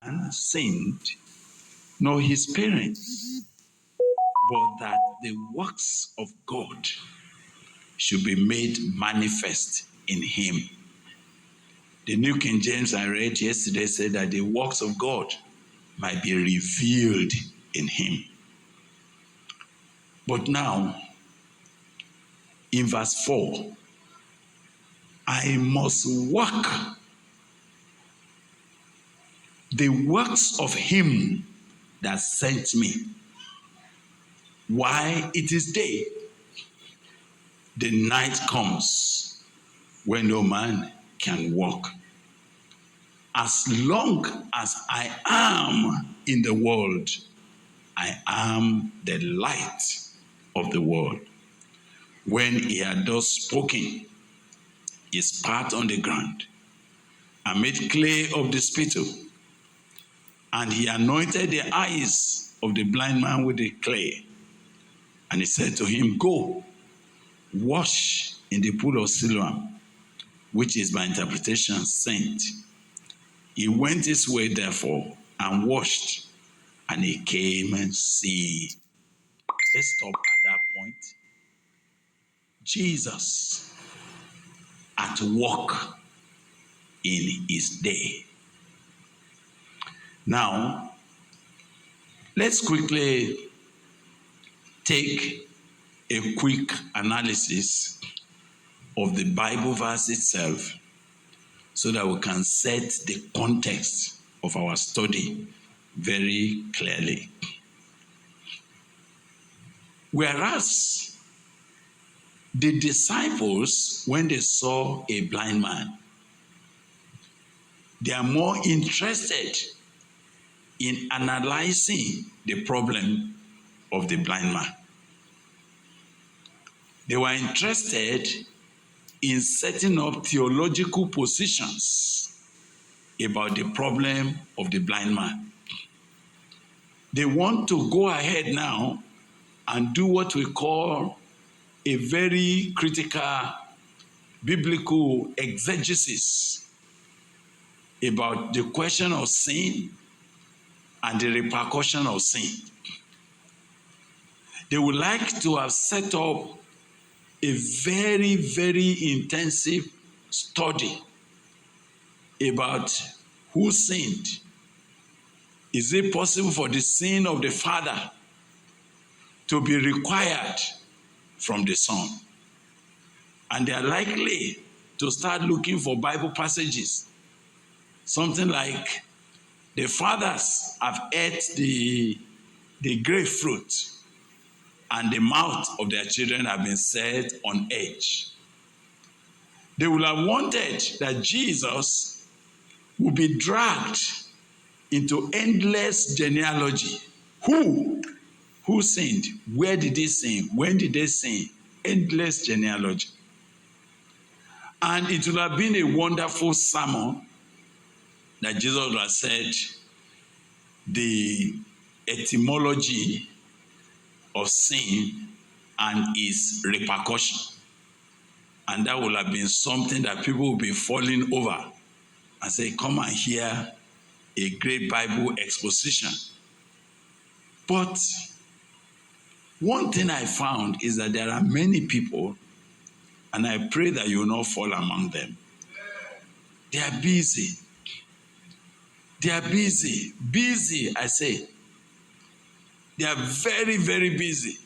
man sinned, nor his parents, but that the works of God should be made manifest in him. The New King James I read yesterday said that the works of God might be revealed in him. But now, in verse 4, I must work the works of him that sent me while it is day. The night comes when no man can walk. As long as I am in the world, I am the light of the world. When he had thus spoken, he spat on the ground and made clay of the spittle, and he anointed the eyes of the blind man with the clay. And he said to him, go, wash in the pool of Siloam, which is by interpretation sent. He went his way, therefore, and washed, and he came and see. Let's stop at that point. Jesus at work in his day. Now, let's quickly take a quick analysis of the Bible verse itself so that we can set the context of our study very clearly. Whereas the disciples, when they saw a blind man, they are more interested in analyzing the problem of the blind man. They were interested in setting up theological positions about the problem of the blind man. They want to go ahead now and do what we call a very critical biblical exegesis about the question of sin and the repercussion of sin. They would like to have set up a very, very intensive study about who sinned. Is it possible for the sin of the father to be required from the son? And they are likely to start looking for Bible passages. Something like, the fathers have ate the grapefruit, and the mouth of their children have been set on edge. They would have wanted that Jesus would be dragged into endless genealogy. Who sinned? Where did they sin? When did they sin? Endless genealogy. And it would have been a wonderful sermon that Jesus would have said the etymology of sin and its repercussion. And that would have been something that people would be falling over and say, come and hear a great Bible exposition. But one thing I found is that there are many people, and I pray that you will not fall among them. They are busy. They are busy. Busy, I say. They are very, very busy.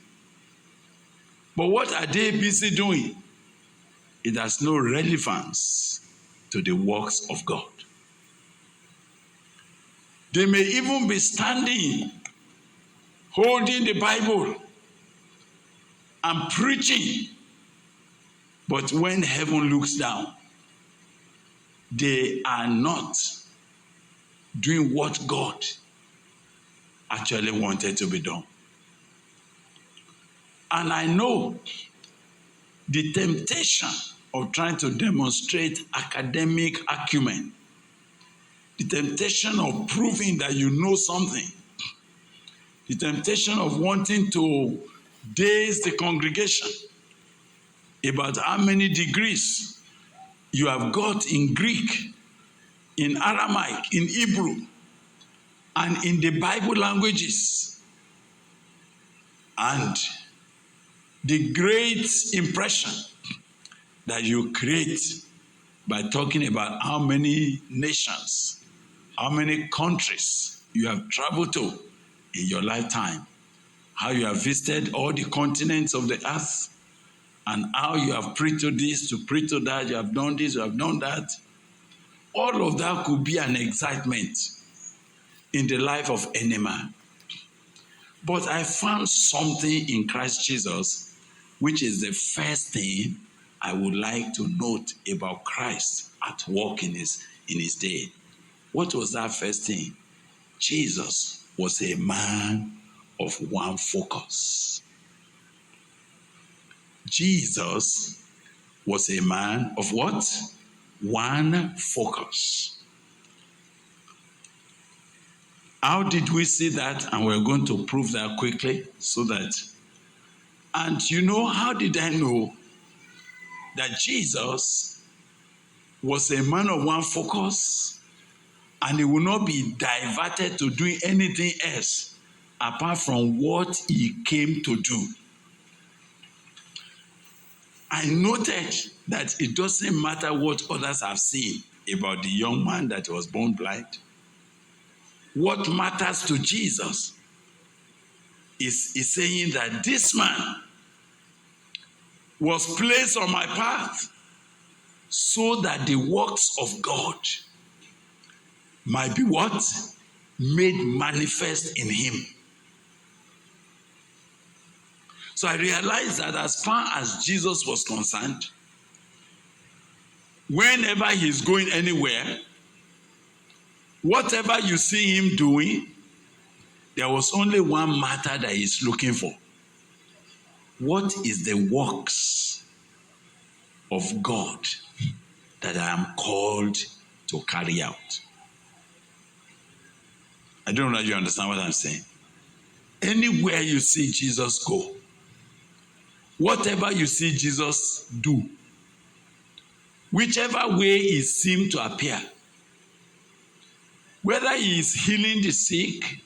But what are they busy doing? It has no relevance to the works of God. They may even be standing, holding the Bible and preaching. But when heaven looks down, they are not doing what God actually wanted to be done. And I know the temptation of trying to demonstrate academic acumen, the temptation of proving that you know something, the temptation of wanting to daze the congregation about how many degrees you have got in Greek, in Aramaic, in Hebrew, and in the Bible languages. And the great impression that you create by talking about how many nations, how many countries you have traveled to in your lifetime, how you have visited all the continents of the earth, and how you have preached to this, to preach to that, you have done this, you have done that. All of that could be an excitement in the life of any man. But I found something in Christ Jesus, which is the first thing I would like to note about Christ at work in his day. What was that first thing? Jesus was a man of one focus. Jesus was a man of what? One focus. How did we see that? And we're going to prove that quickly so that. And you know, how did I know that Jesus was a man of one focus and he will not be diverted to doing anything else apart from what he came to do? I noted that it doesn't matter what others have seen about the young man that was born blind. What matters to Jesus is saying that this man was placed on my path so that the works of God might be what? Made manifest in him. So I realized that as far as Jesus was concerned, whenever he's going anywhere, whatever you see him doing, there was only one matter that he's looking for. What is the works of God that I am called to carry out? I don't know if you understand what I'm saying. Anywhere you see Jesus go, whatever you see Jesus do, whichever way he seems to appear, whether he is healing the sick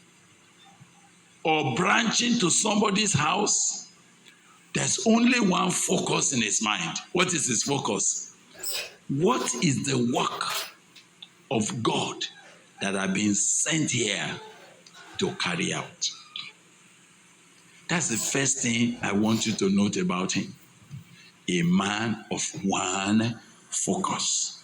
or branching to somebody's house, there's only one focus in his mind. What is his focus? What is the work of God that I've been sent here to carry out? That's the first thing I want you to note about him. A man of one focus.